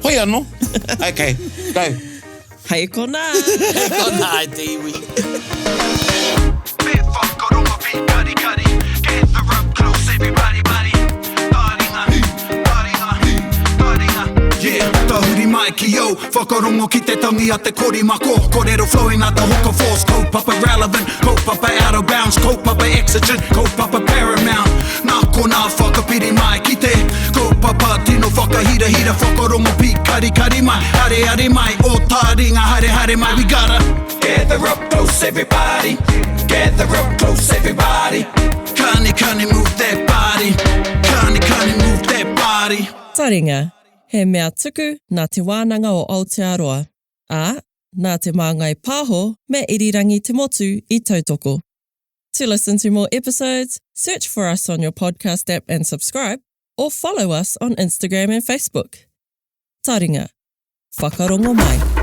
Hoi anō. Okay, go. Hei kona. Kona ai te iwi. Bit whakaronga pi kari kari. Gather up close everybody buddy. Taringa, taringa, taringa. Yeah, tahuri mai ki yo. Whakarongo ki te tangi a te kori mako. Kōrero flowing out the hooker force. Kaupapa relevant, kaupapa out of bounds. Kaupapa exigent, kaupapa paramount. Nā kona whakapiri mai ki te kaupapa tino whakahira hira. Whakarongo pi kari kari mai. Hare hare mai, o taringa hare hare mai. We gotta gather up close everybody. Gather up close everybody. Kani move that body. Kani move that body. Taringa, he mea tuku nā te wānanga o Aotearoa, ā, nā te māngai pāho me irirangi te motu I tautoko. To listen to more episodes, search for us on your podcast app and subscribe, or follow us on Instagram and Facebook. Taringa, whakarongo mai.